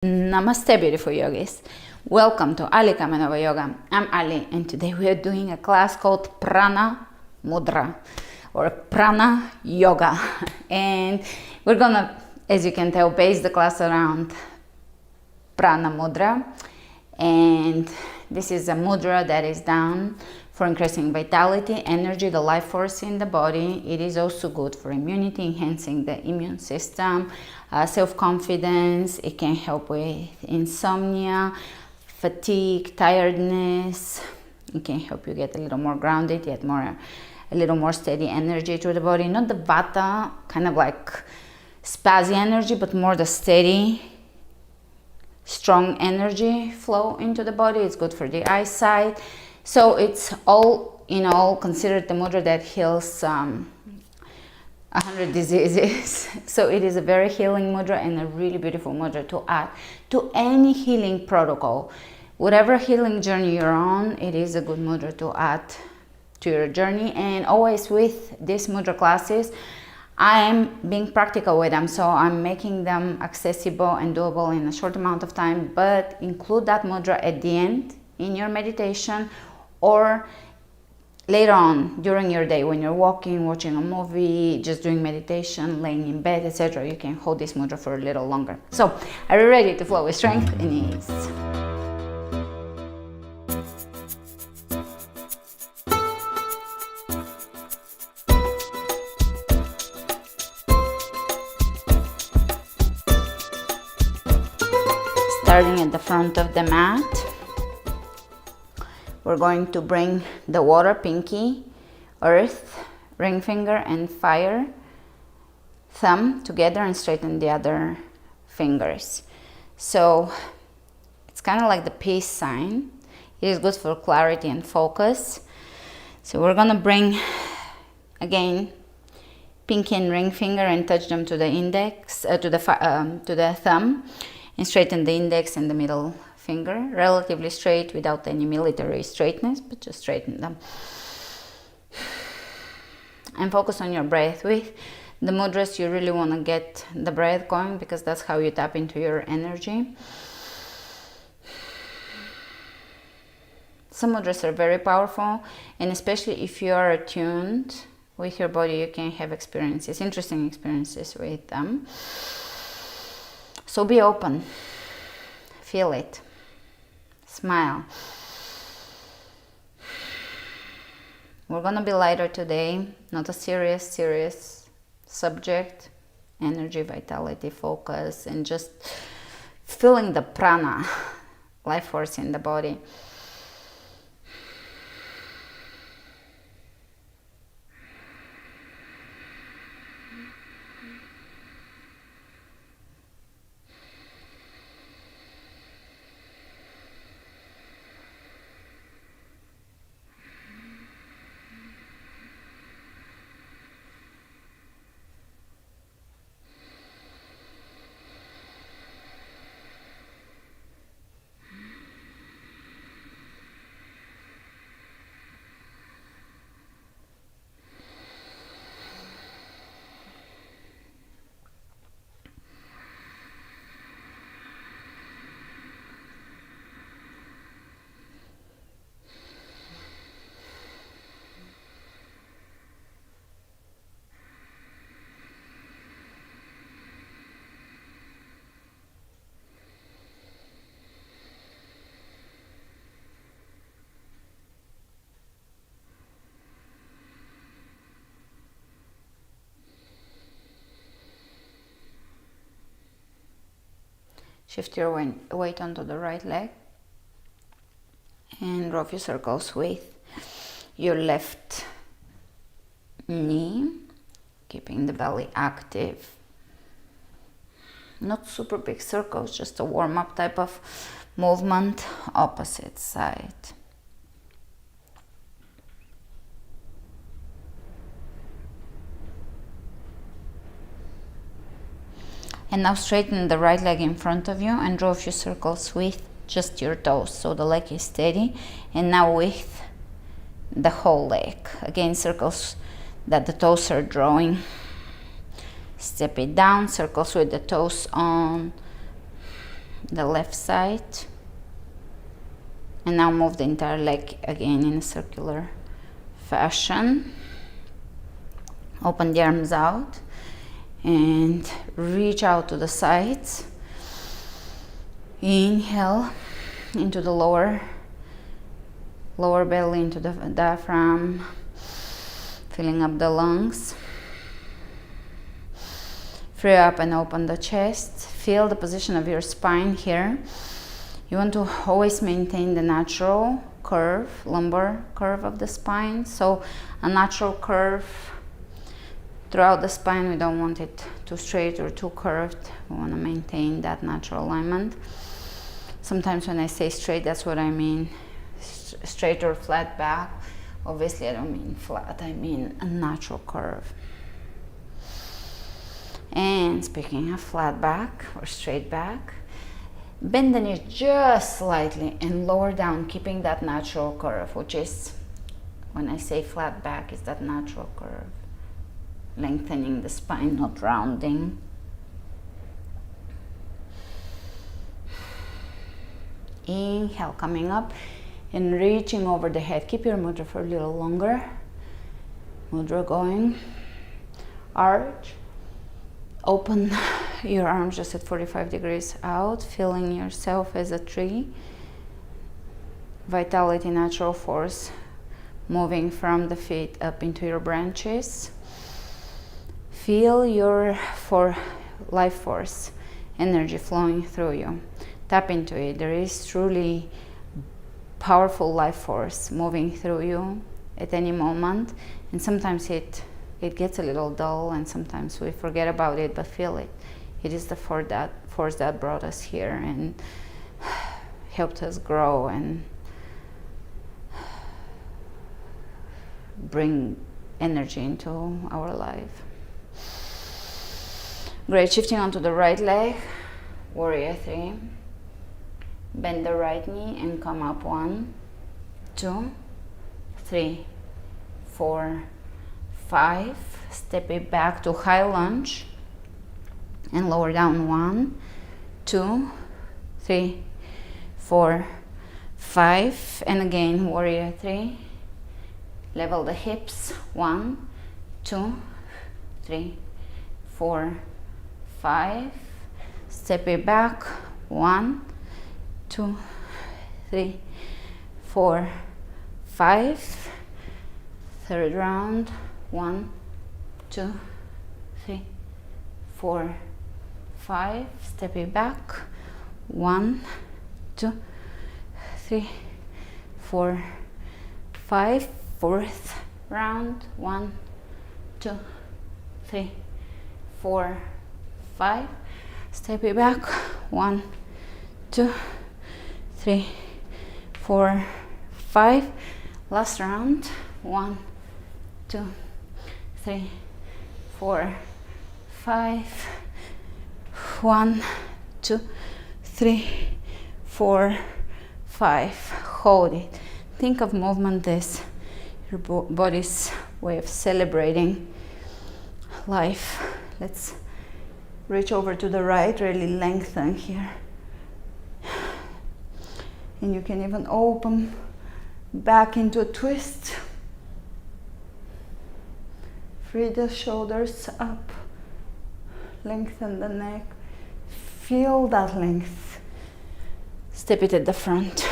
Namaste, beautiful yogis. Welcome to Ali Kamenova Yoga. I'm Ali, and today we are doing a class called Prana Mudra or Prana Yoga. And we're gonna, as you can tell, base the class around Prana Mudra. And this is a mudra that is done for increasing vitality, energy, the life force in the body. It is also good for immunity, enhancing the immune system, self-confidence. It can help with insomnia, fatigue, tiredness. It can help you get a little more grounded, get a little more steady energy to the body. Not the vata, kind of like spazzy energy, but more the steady, strong energy flow into the body. It's good for the eyesight. So it's all in all considered the mudra that heals 100 diseases. So it is a very healing mudra and a really beautiful mudra to add to any healing protocol. Whatever healing journey you're on, it is a good mudra to add to your journey. And always with these mudra classes, I'm being practical with them, so I'm making them accessible and doable in a short amount of time, but include that mudra at the end in your meditation or later on during your day when you're walking, watching a movie, just doing meditation, laying in bed, etc. You can hold this mudra for a little longer. So, are you ready to flow with strength and ease? Starting at the front of the mat, we're going to bring the water, pinky, earth, ring finger, and fire, thumb together and straighten the other fingers. So it's kind of like the peace sign. It is good for clarity and focus. So we're gonna bring again pinky and ring finger and touch them to the index, to the thumb, and straighten the index and the middle finger, relatively straight without any military straightness, but just straighten them. And focus on your breath. With the mudras, you really want to get the breath going because that's how you tap into your energy. Some mudras are very powerful, and especially if you are attuned with your body, you can have experiences, interesting experiences with them. So be open, feel it, smile. We're gonna be lighter today, not a serious subject, energy, vitality, focus, and just feeling the prana, life force in the body. Shift your weight onto the right leg and draw a few circles with your left knee, keeping the belly active. Not super big circles, just a warm-up type of movement, opposite side. And now straighten the right leg in front of you and draw a few circles with just your toes. So the leg is steady. And now with the whole leg. Again, circles that the toes are drawing. Step it down, circles with the toes on. the left side. And now move the entire leg again in a circular fashion. Open the arms out and reach out to the sides. Inhale into the lower belly, into the diaphragm, filling up the lungs. Free up and open the chest. Feel the position of your spine here. You want to always maintain the natural curve, lumbar curve of the spine. So a natural curve throughout the spine. We don't want it too straight or too curved. We want to maintain that natural alignment. Sometimes when I say straight, that's what I mean. Straight or flat back. Obviously, I don't mean flat. I mean a natural curve. And speaking of flat back or straight back, bend the knees just slightly and lower down, keeping that natural curve, which is, when I say flat back, is that natural curve. Lengthening the spine, not rounding. Inhale, coming up and reaching over the head. Keep your mudra for a little longer. Mudra going. Arch. Open your arms just at 45 degrees out, feeling yourself as a tree. Vitality, natural force, moving from the feet up into your branches. Feel your life force, energy flowing through you. Tap into it. There is truly powerful life force moving through you at any moment, and sometimes it gets a little dull, and sometimes we forget about it, but feel it. It is the force that brought us here and helped us grow and bring energy into our life. Great. Shifting onto the right leg, warrior 3. Bend the right knee and come up. 1, 2, 3, 4, 5. Step it back to high lunge and lower down. 1, 2, 3, 4, 5. And again, warrior 3. Level the hips. 1, 2, 3, 4, 5. Step it back. 1, 2, 3, 4, 5. Third round. 1, 2, 3, 4, 5. Step it back. 1, 2, 3, 4, 5. Fourth round. 1, 2, 3, 4, 5. Step it back. 1, 2, 3, 4, 5. Last round. 1, 2, 3, 4, 5. 1, 2, 3, 4, 5. Hold it. Think of movement as your body's way of celebrating life. Let's reach over to the right, really lengthen here. And you can even open back into a twist. Free the shoulders up. Lengthen the neck. Feel that length. Step it at the front.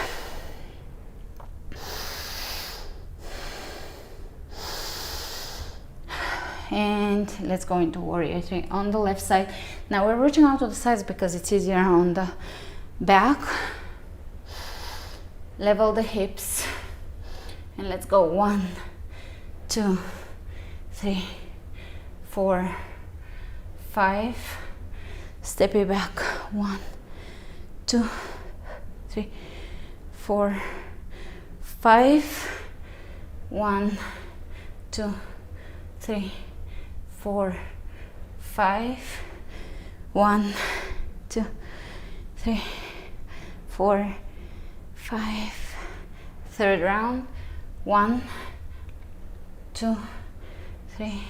And let's go into warrior 3 on the left side. Now we're reaching out to the sides because it's easier on the back. Level the hips. And let's go. 1, 2, 3, 4, 5. Step it back. 1, 2, 3, 4, 5. 1, 2, 3, 4, 5. 1, 2, 3, 4, 5. Third round. 1, 2, 3,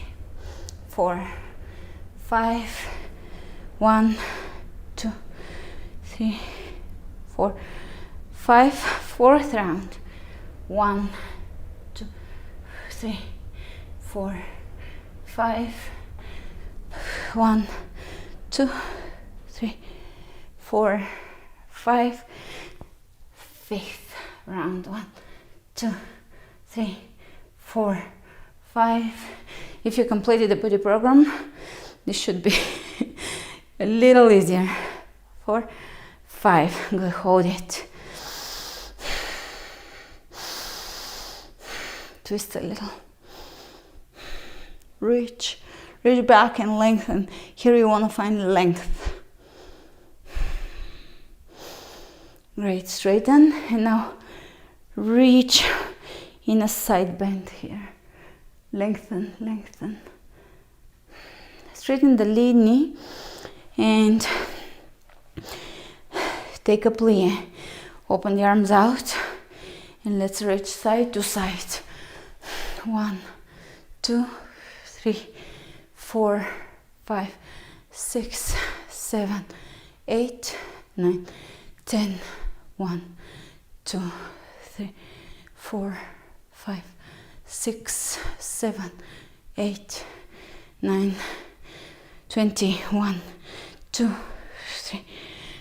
4, 5. 1, 2, 3, 4, 5, fourth round. 1, 2, 3, 4, 5. 1, 2, 3, 4, 5. Fifth round. 1, 2, 3, 4, 5. If you completed the body program, this should be a little easier. 4, 5. Good, hold it. Twist a little. Reach back and lengthen. Here you want to find length. Great, straighten, and now reach in a side bend here. Lengthen, lengthen. Straighten the lead knee and take a plie. Open the arms out and let's reach side to side. 1, 2, 3, 4, 5, 6, 7, 8, 9, 10. 1, 2, 3, 4, 5, 6, 7, 8, 9, 20. 1, 2, 3,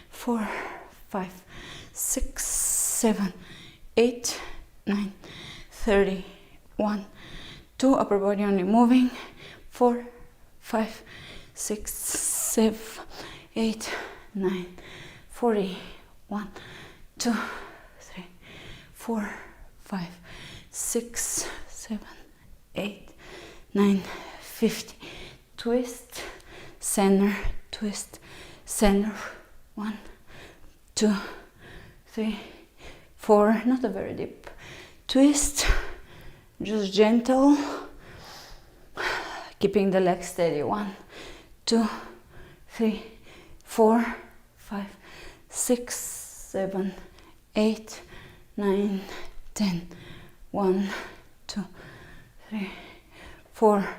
4, 5, 6, 7, 8, 9, 30. 1, 2, upper body only moving. 4, 5, 6, 7, 8, 9, 40. 1, 2, 3, 4, 5, 6, 7, 8, 9, 50. Twist, center, twist, center. 1, 2, 3, 4. Not a very deep twist, just gentle, keeping the legs steady. 1, 2, 3, 4, 5, 6, 7, 8, 9, 10. 1, 2, 3, 4,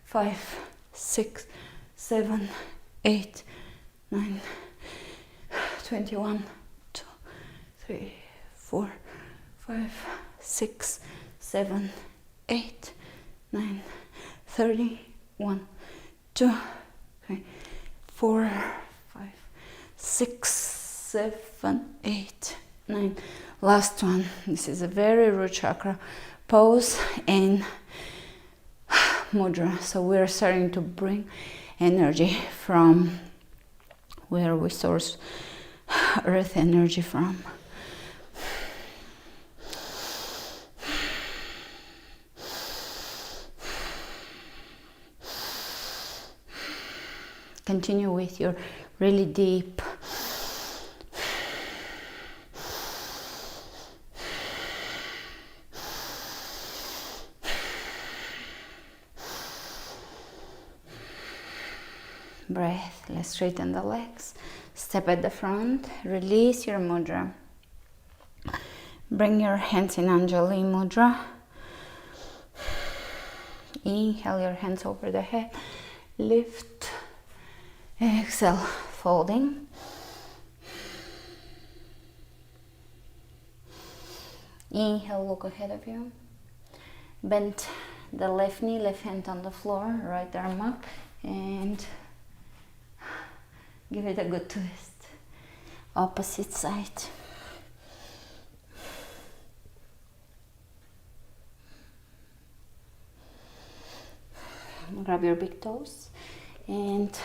5, 6, 7, 8, 9, 21. 2, 3, 4, 5, 6, 7, 8, 9, 30. 1, 2, 3, 4, 5, 6, 7, 8, 9. Last one. This is a very root chakra pose in mudra. So we're starting to bring energy from where we source earth energy from. Continue with your really deep breath. Let's straighten the legs. Step at the front. Release your mudra. Bring your hands in Anjali mudra. Inhale your hands over the head. Lift. Exhale, folding. Inhale, look ahead of you. Bend the left knee, left hand on the floor, right arm up, and give it a good twist. Opposite side. Grab your big toes and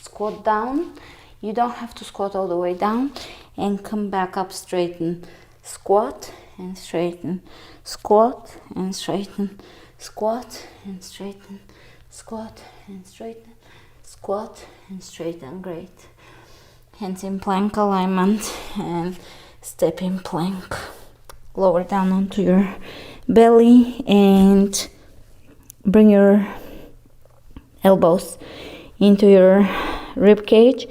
squat down. You don't have to squat all the way down, and come back up, straighten, squat and straighten, squat and straighten, squat and straighten, squat and straighten, squat and straighten. Great. Hands in plank alignment and step in plank. Lower down onto your belly and bring your elbows into your rib cage.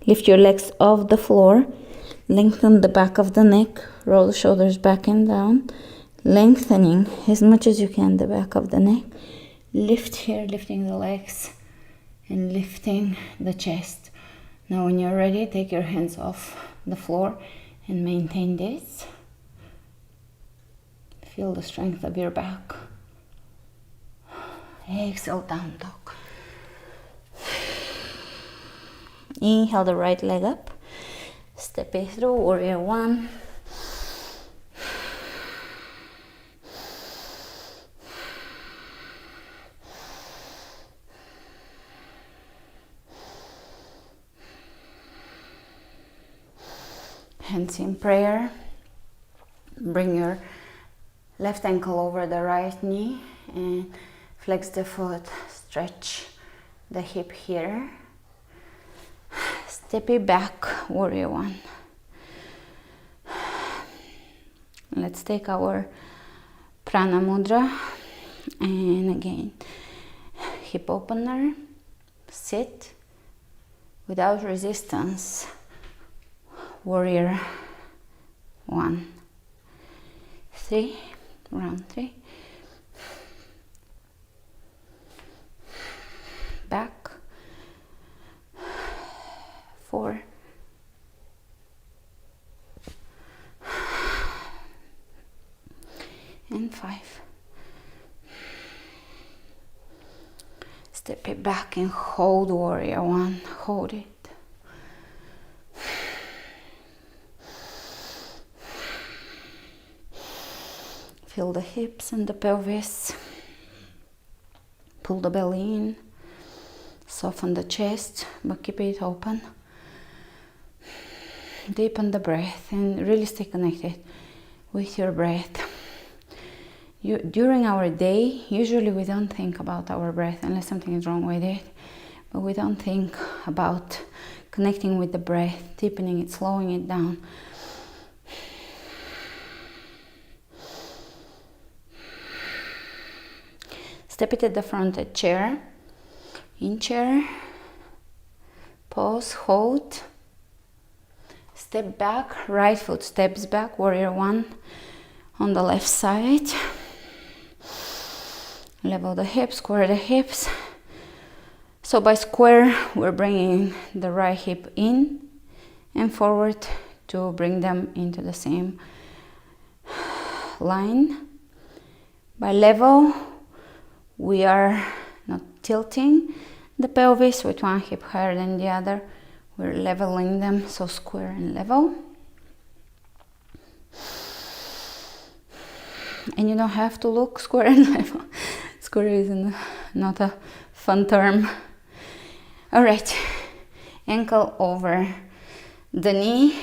Lift your legs off the floor. Lengthen the back of the neck. Roll the shoulders back and down. Lengthening as much as you can the back of the neck. Lift here, lifting the legs and lifting the chest. Now when you're ready, take your hands off the floor and maintain this. Feel the strength of your back. Exhale, down dog. Inhale the right leg up. Step it through, warrior one. Hands in prayer. Bring your left ankle over the right knee and flex the foot. Stretch the hip here. Step it back, warrior one. Let's take our Prana Mudra, and again, hip opener, sit without resistance, warrior one. 3, round 3, back, 4, and 5. Step it back and hold, warrior one. Hold it. Feel the hips and the pelvis. Pull the belly in. Soften the chest, but keep it open. Deepen the breath and really stay connected with your breath. During our day, usually we don't think about our breath unless something is wrong with it. But we don't think about connecting with the breath, deepening it, slowing it down. Step it at the front, a chair. In chair. Pause, hold. Step back, right foot steps back, warrior one on the left side. Level the hips, square the hips. So by square, we're bringing the right hip in and forward to bring them into the same line. By level, we are not tilting the pelvis with one hip higher than the other. We're leveling them, so square and level. And you don't have to look square and level. Square is not a fun term. All right, ankle over the knee,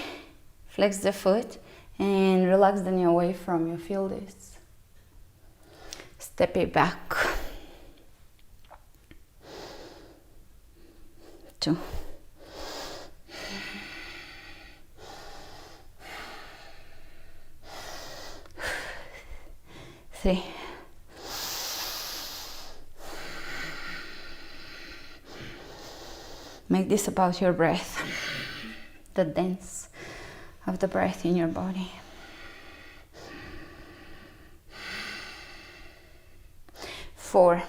flex the foot and relax the knee away from you. Feel this. Step it back. 2. 3. Make this about your breath, the dance of the breath in your body. 4.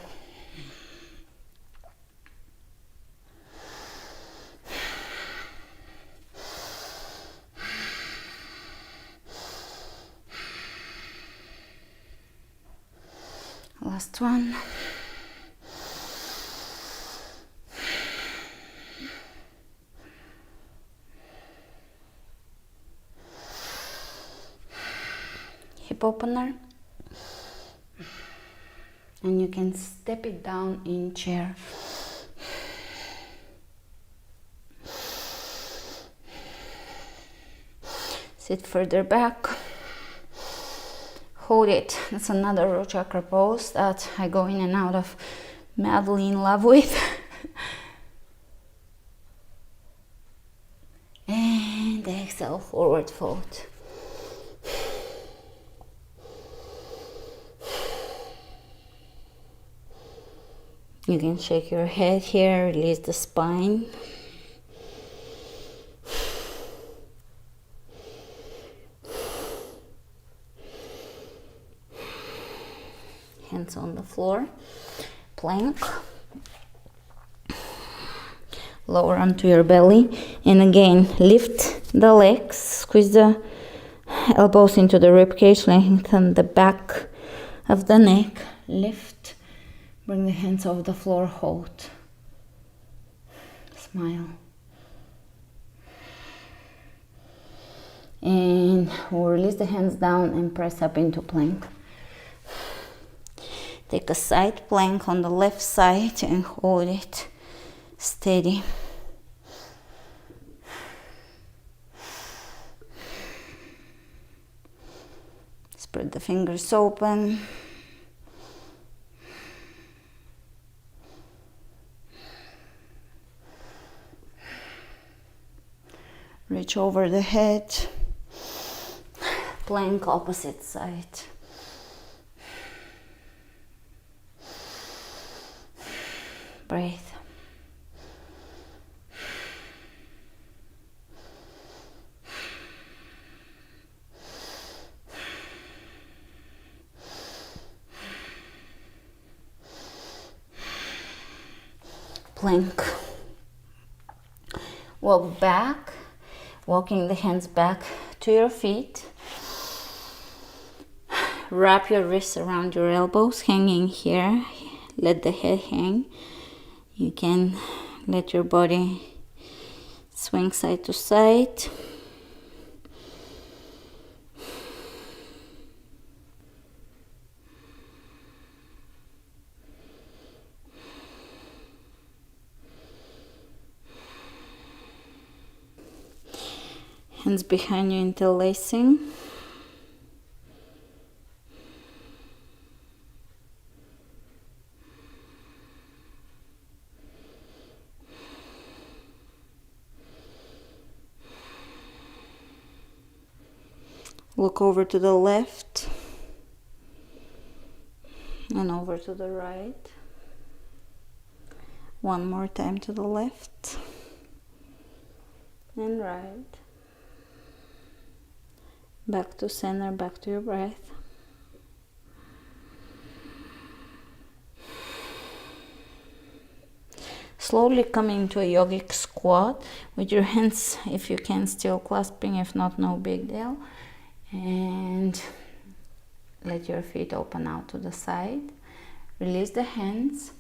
1. Hip opener. And you can step it down in chair. Sit further back. Hold it. That's another root chakra pose that I go in and out of madly in love with. And exhale, forward fold. You can shake your head here, release the spine. Hands on the floor, plank. Lower onto your belly, and again lift the legs, Squeeze the elbows into the rib cage, lengthen the back of the neck, lift, bring the hands off the floor, hold, smile. And we'll release the hands down and press up into plank. Take a side plank on the left side and hold it steady. Spread the fingers open. Reach over the head. Plank opposite side. Breathe. Plank. Walk back, walking the hands back to your feet. Wrap your wrists around your elbows, hanging here. Let the head hang. You can let your body swing side to side. Hands behind you, interlacing. Look over to the left and over to the right. One more time to the left and right. Back to center, back to your breath. Slowly come into a yogic squat with your hands, if you can, still clasping. If not, no big deal. And let your feet open out to the side. Release the hands,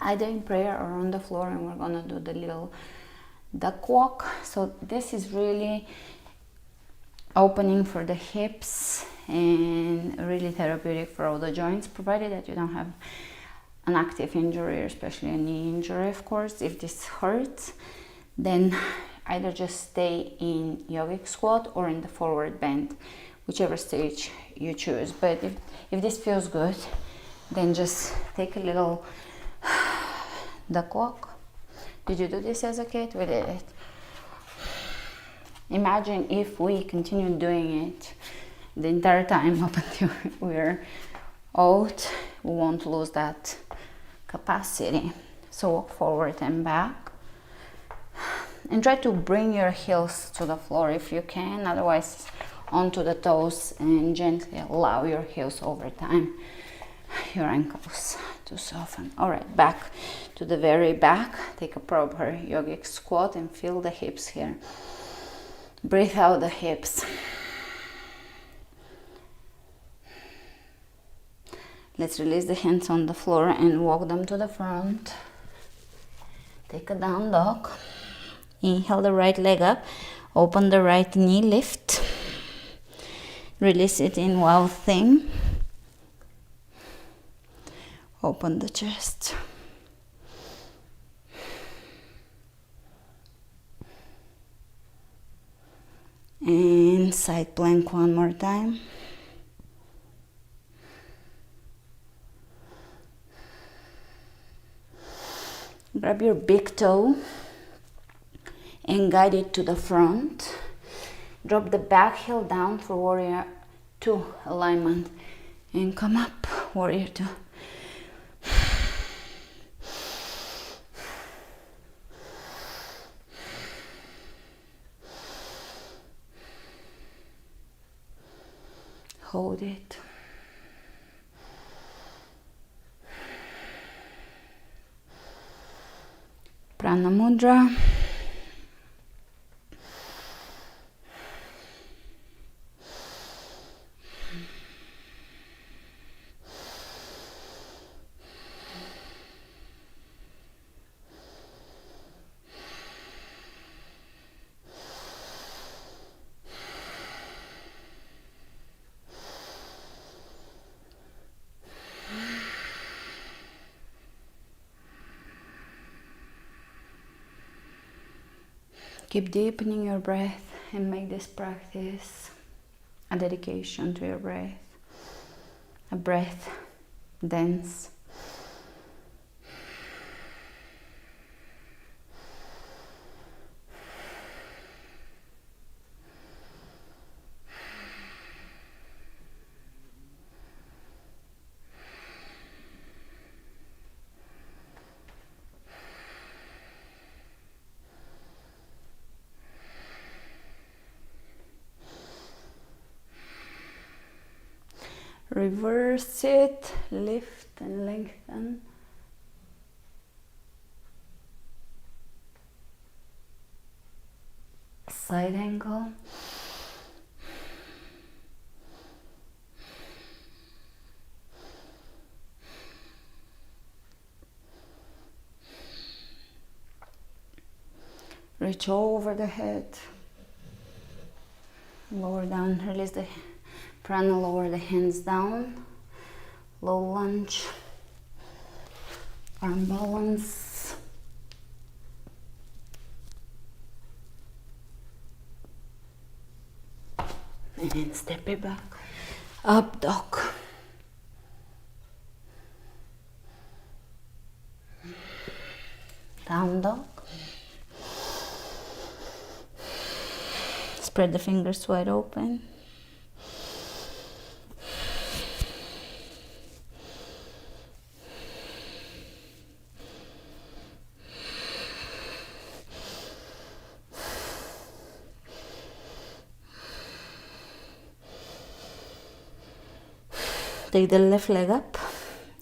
either in prayer or on the floor, and we're gonna do the little duck walk. So this is really opening for the hips and really therapeutic for all the joints, provided that you don't have an active injury, especially a knee injury, of course. If this hurts, then either just stay in yogic squat or in the forward bend, whichever stage you choose. But if this feels good, then just take a little duck walk. Did you do this as a kid? We did it. Imagine if we continue doing it the entire time up until we're old, we won't lose that capacity. So walk forward and back. And try to bring your heels to the floor if you can, otherwise onto the toes, and gently allow your heels over time, your ankles, to soften. All right, back to the very back. Take a proper yogic squat and feel the hips here. Breathe out the hips. Let's release the hands on the floor and walk them to the front. Take a down dog. Inhale the right leg up, open the right knee, lift. Release it in wild thing. Open the chest. And side plank one more time. Grab your big toe and guide it to the front. Drop the back heel down for warrior 2 alignment and come up, warrior 2. Hold it. Prana Mudra. Keep deepening your breath and make this practice a dedication to your breath. A breath dance. Reverse it, lift and lengthen. Side angle. Reach over the head. Lower down, release the prana, lower the hands down. Low lunge. Arm balance. And step it back. Up dog. Down dog. Spread the fingers wide open. Take the left leg up,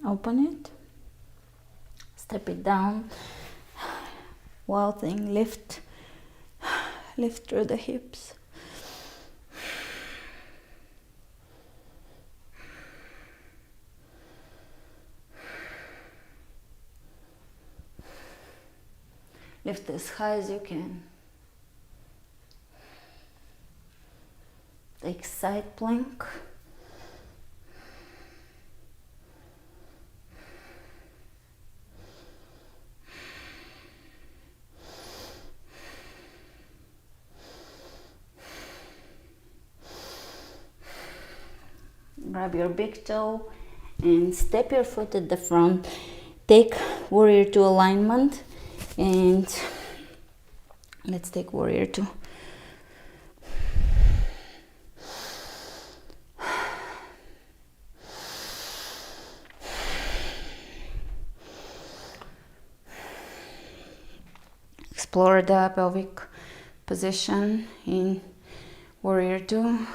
open it, step it down, wild thing, lift through the hips. Lift as high as you can. Take side plank. Grab your big toe and step your foot at the front. Take warrior two alignment and let's take warrior two. Explore the pelvic position in warrior two.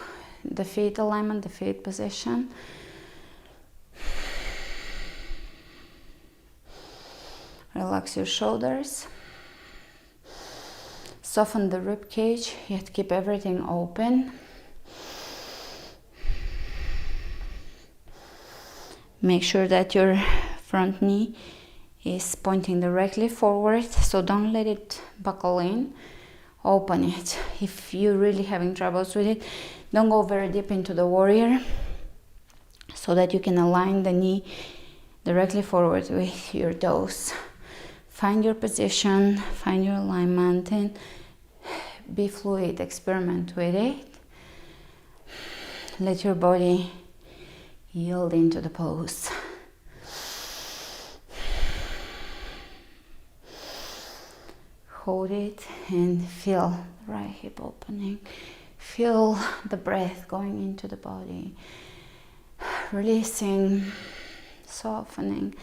The feet alignment, the feet position. Relax your shoulders. Soften the rib cage, yet keep everything open. Make sure that your front knee is pointing directly forward, so don't let it buckle in. Open it. If you're really having troubles with it, don't go very deep into the warrior, so that you can align the knee directly forward with your toes. Find your position, find your alignment, and be fluid, experiment with it. Let your body yield into the pose. Hold it and feel the right hip opening. Feel the breath going into the body. Releasing, softening.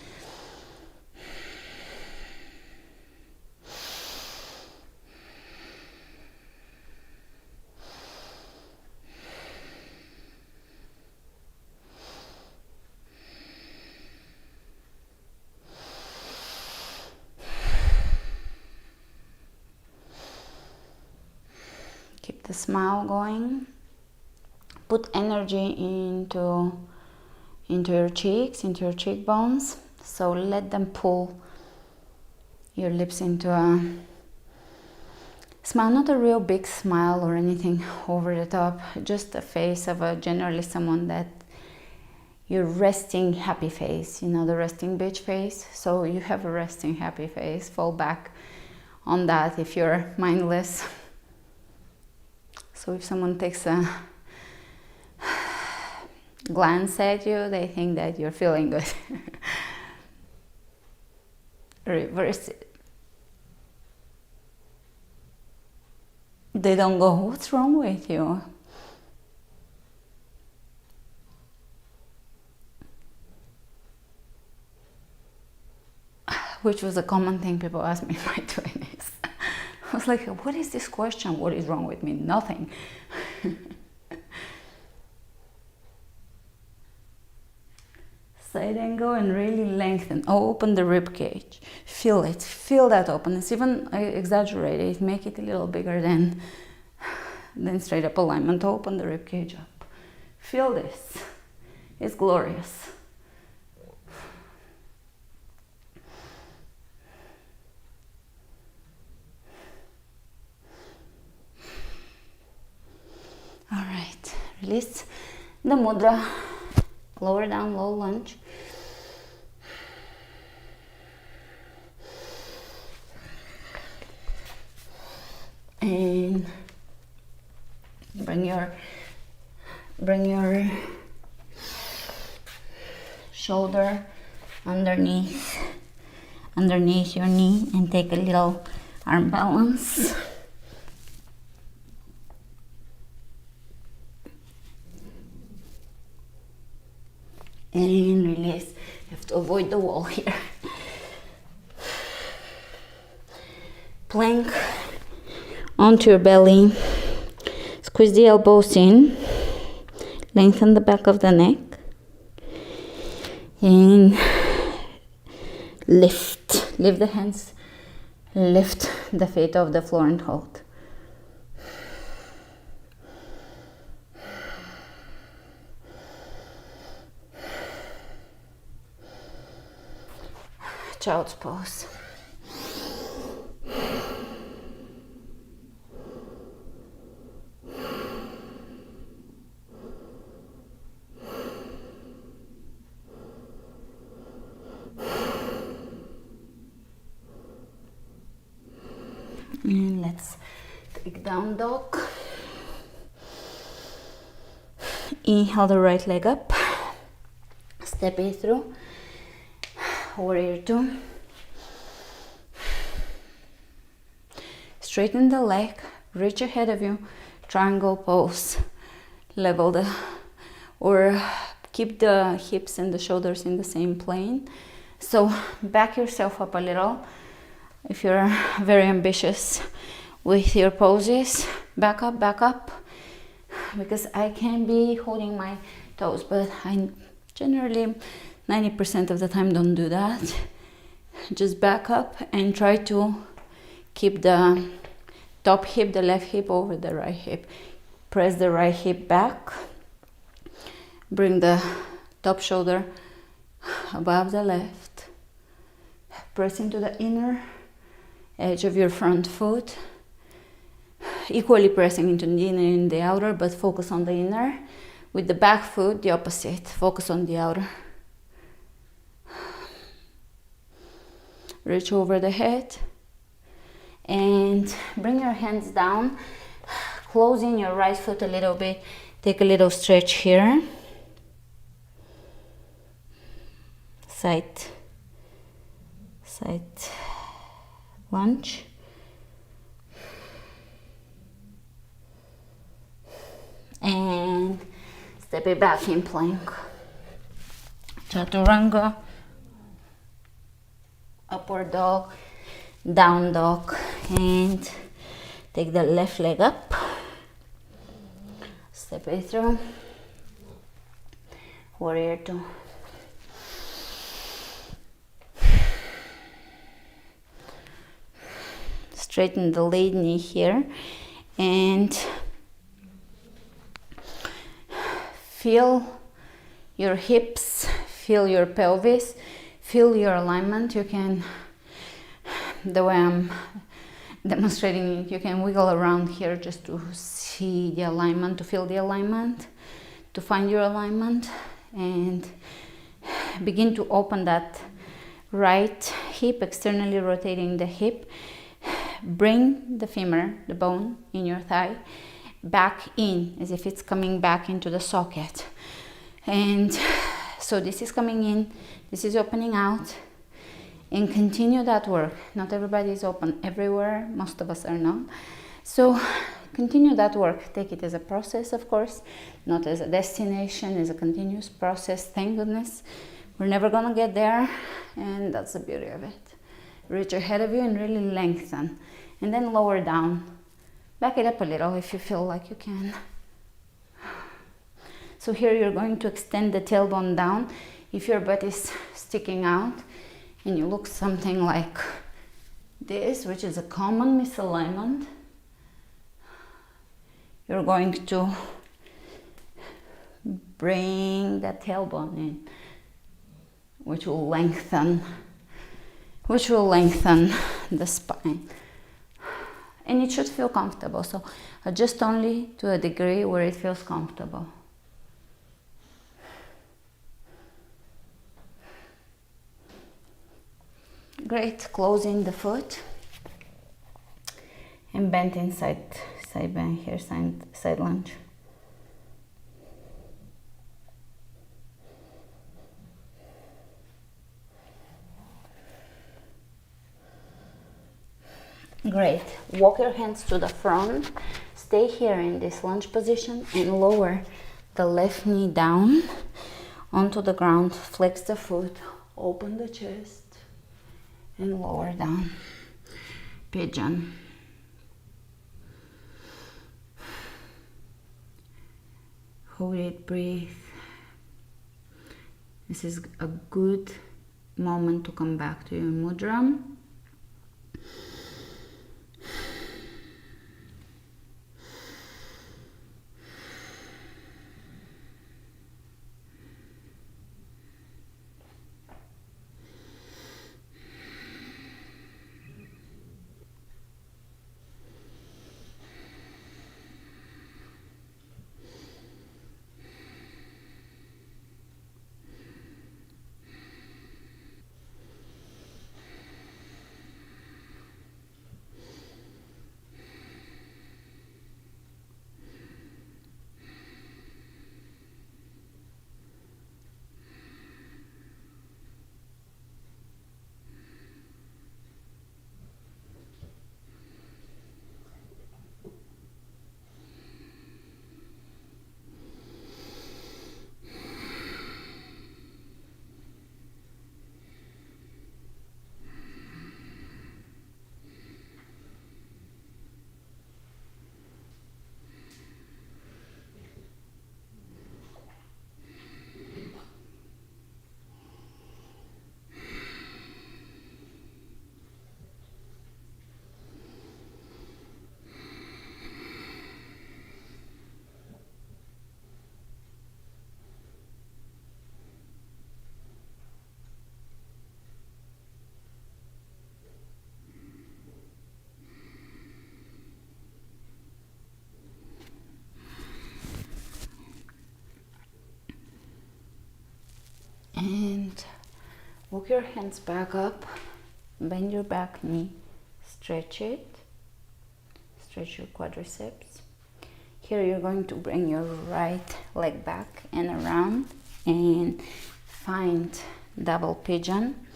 Keep the smile going. Put energy into your cheeks, into your cheekbones. So let them pull your lips into a smile, not a real big smile or anything over the top, just a face of a generally someone that you're resting happy face, you know, the resting bitch face. So you have a resting happy face. Fall back on that if you're mindless. So if someone takes a glance at you, they think that you're feeling good. Reverse it. They don't go, what's wrong with you? Which was a common thing people asked me in my 20s. I was like, what is this question? What is wrong with me? Nothing. Side angle and really lengthen. Open the rib cage. Feel it. Feel that openness. Even exaggerate it. Make it a little bigger than straight up alignment. Open the rib cage up. Feel this. It's glorious. All right. Release the mudra. Lower down, low lunge. And bring your shoulder underneath your knee and take a little arm balance. And release. You have to avoid the wall here. Plank onto your belly. Squeeze the elbows in. Lengthen the back of the neck. And lift. Lift the hands. Lift the feet off the floor and hold. Child's pose. And let's take down dog. Inhale the right leg up. Step it through. Warrior 2. Straighten the leg, reach ahead of you, triangle pose. Level or keep the hips and the shoulders in the same plane. So back yourself up a little. If you're very ambitious with your poses, back up. Because I can be holding my toes, but I generally 90% of the time don't do that. Just back up and try to keep the top hip, the left hip over the right hip. Press the right hip back. Bring the top shoulder above the left. Press into the inner edge of your front foot. Equally pressing into the inner and the outer, but focus on the inner. With the back foot, the opposite. Focus on the outer. Reach over the head and bring your hands down, closing your right foot a little bit. Take a little stretch here. Side lunge. And step it back in plank. Chaturanga. Upward dog, down dog, and take the left leg up. Step it through. Warrior 2. Straighten the lead knee here and feel your hips, feel your pelvis. Feel your alignment. You can, the way I'm demonstrating it, you can wiggle around here just to see the alignment, to feel the alignment, to find your alignment, and begin to open that right hip, externally rotating the hip. bring the femur, the bone in your thigh, back in, as if it's coming back into the socket. And so this is coming in, this is opening out, and continue that work. Not everybody is open everywhere, most of us are not. So continue that work. Take it as a process, of course, not as a destination, as a continuous process. Thank goodness. We're never gonna get there, and that's the beauty of it. Reach ahead of you and really lengthen, and then lower down. Back it up a little if you feel like you can. So here you're going to extend the tailbone down. If your butt is sticking out and you look something like this, which is a common misalignment, you're going to bring that tailbone in, which will lengthen the spine. And it should feel comfortable. So adjust only to a degree where it feels comfortable. Great. Closing the foot and bend inside, side bend here, side lunge. Great. Walk your hands to the front. Stay here in this lunge position and lower the left knee down onto the ground. Flex the foot, open the chest, and lower down. Pigeon. Hold it, breathe. This is a good moment to come back to your mudra. And walk your hands back up, bend your back knee, stretch it, stretch your quadriceps. Here you're going to bring your right leg back and around and find double pigeon,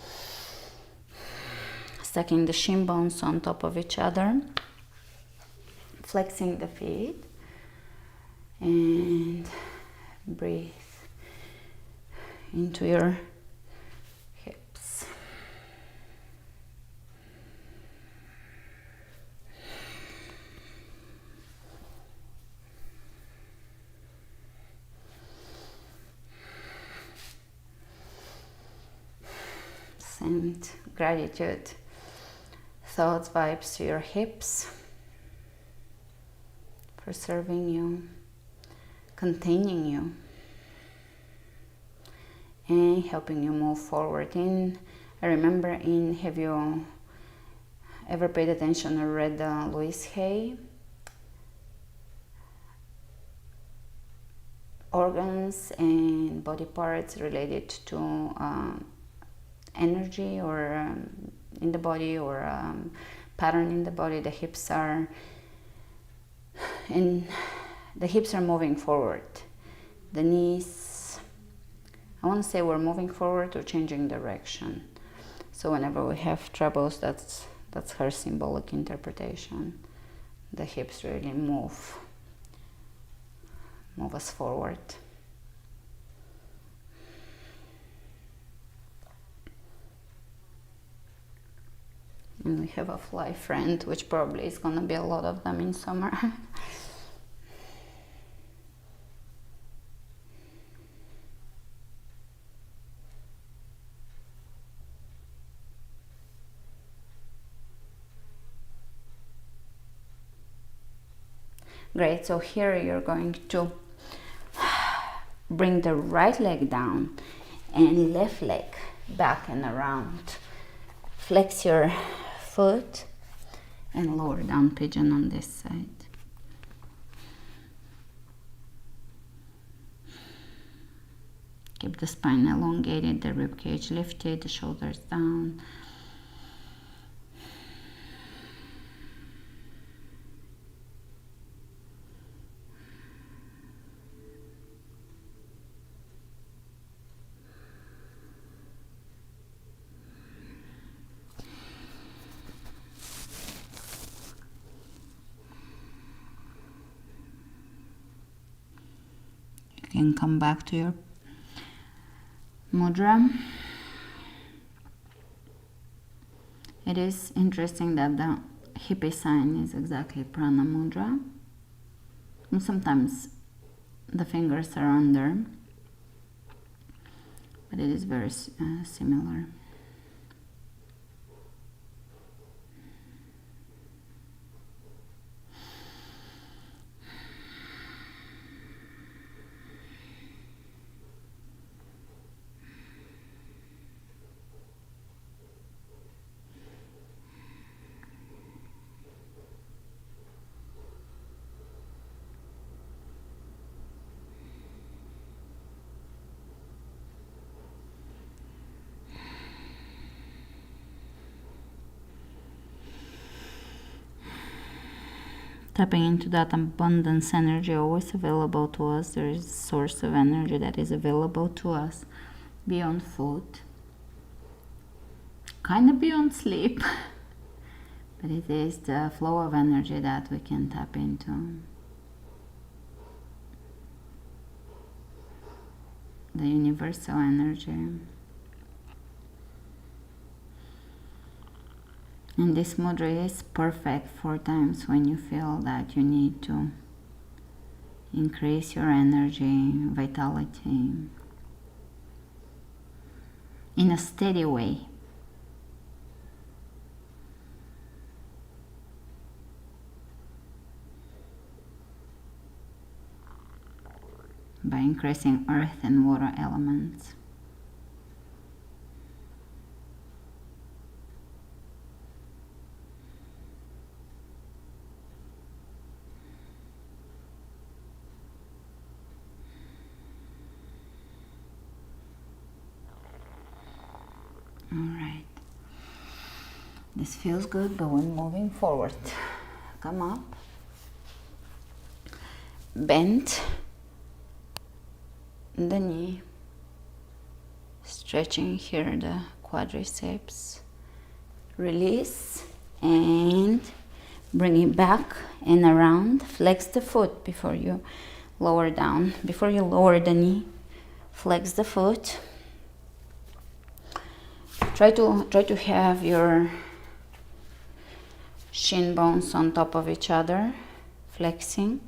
stacking the shin bones on top of each other, flexing the feet, and breathe into your hips. Send gratitude, thoughts, vibes to your hips for serving you, containing you, and helping you move forward. I remember have you ever paid attention or read Louise Hay? Organs and body parts related to energy or in the body or pattern in the body. The hips are moving forward. The knees, I want to say we're moving forward or changing direction. So whenever we have troubles, that's her symbolic interpretation. The hips really move us forward. And we have a fly friend, which probably is gonna be a lot of them in summer. Great, so here you're going to bring the right leg down and left leg back and around. Flex your foot and lower down pigeon on this side. Keep the spine elongated, the rib cage lifted, the shoulders down. You can come back to your mudra. It is interesting that the hippie sign is exactly Prana Mudra. And sometimes the fingers are under, but it is very similar. Tapping into that abundance energy always available to us. There is a source of energy that is available to us beyond food, kind of beyond sleep, but it is the flow of energy that we can tap into. The universal energy. And this mudra is perfect for times when you feel that you need to increase your energy, vitality, in a steady way. By increasing earth and water elements. All right. This feels good, but we're moving forward. Come up. Bend the knee. Stretching here the quadriceps. Release and bring it back and around. Flex the foot before you lower down. Before you lower the knee, flex the foot. Try to have your shin bones on top of each other, flexing.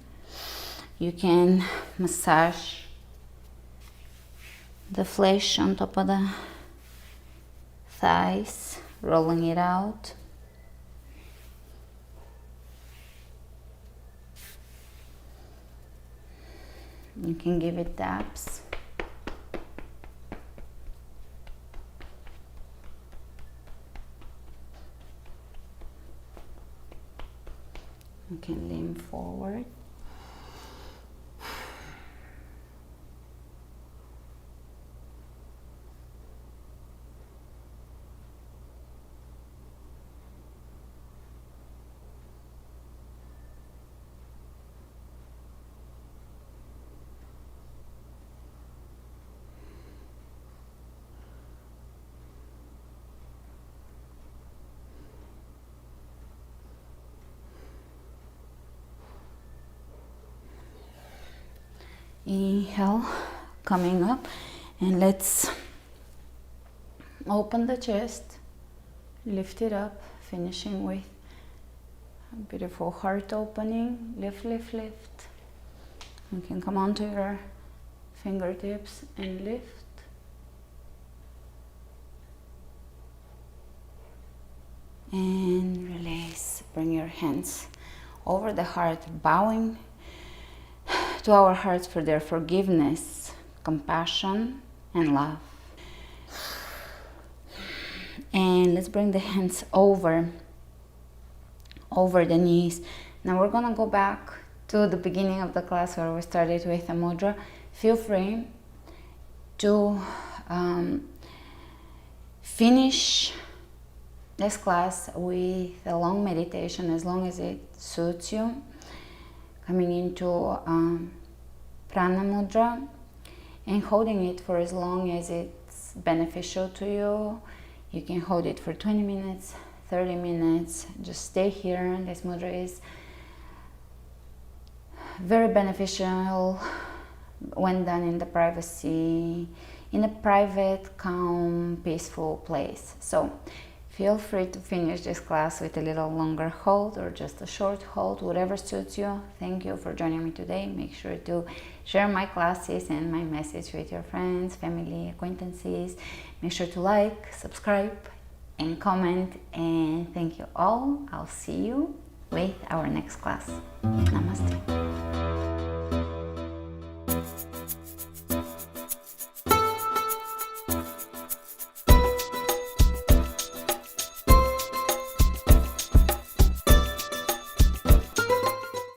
You can massage the flesh on top of the thighs, rolling it out. You can give it taps. You can lean forward. Inhale, coming up, and let's open the chest, lift it up, finishing with a beautiful heart opening. Lift, lift, lift. You can come onto your fingertips and lift. And release. Bring your hands over the heart, bowing to our hearts for their forgiveness, compassion, and love. And let's bring the hands over the knees. Now we're gonna go back to the beginning of the class where we started with a mudra. Feel free to finish this class with a long meditation as long as it suits you. Coming into Prana Mudra and holding it for as long as it's beneficial to you. You can hold it for 20 minutes, 30 minutes. Just stay here. This mudra is very beneficial when done in the privacy, in a private, calm, peaceful place. So feel free to finish this class with a little longer hold or just a short hold, whatever suits you. Thank you for joining me today. Make sure to share my classes and my message with your friends, family, acquaintances. Make sure to like, subscribe, and comment. And thank you all. I'll see you with our next class. Namaste.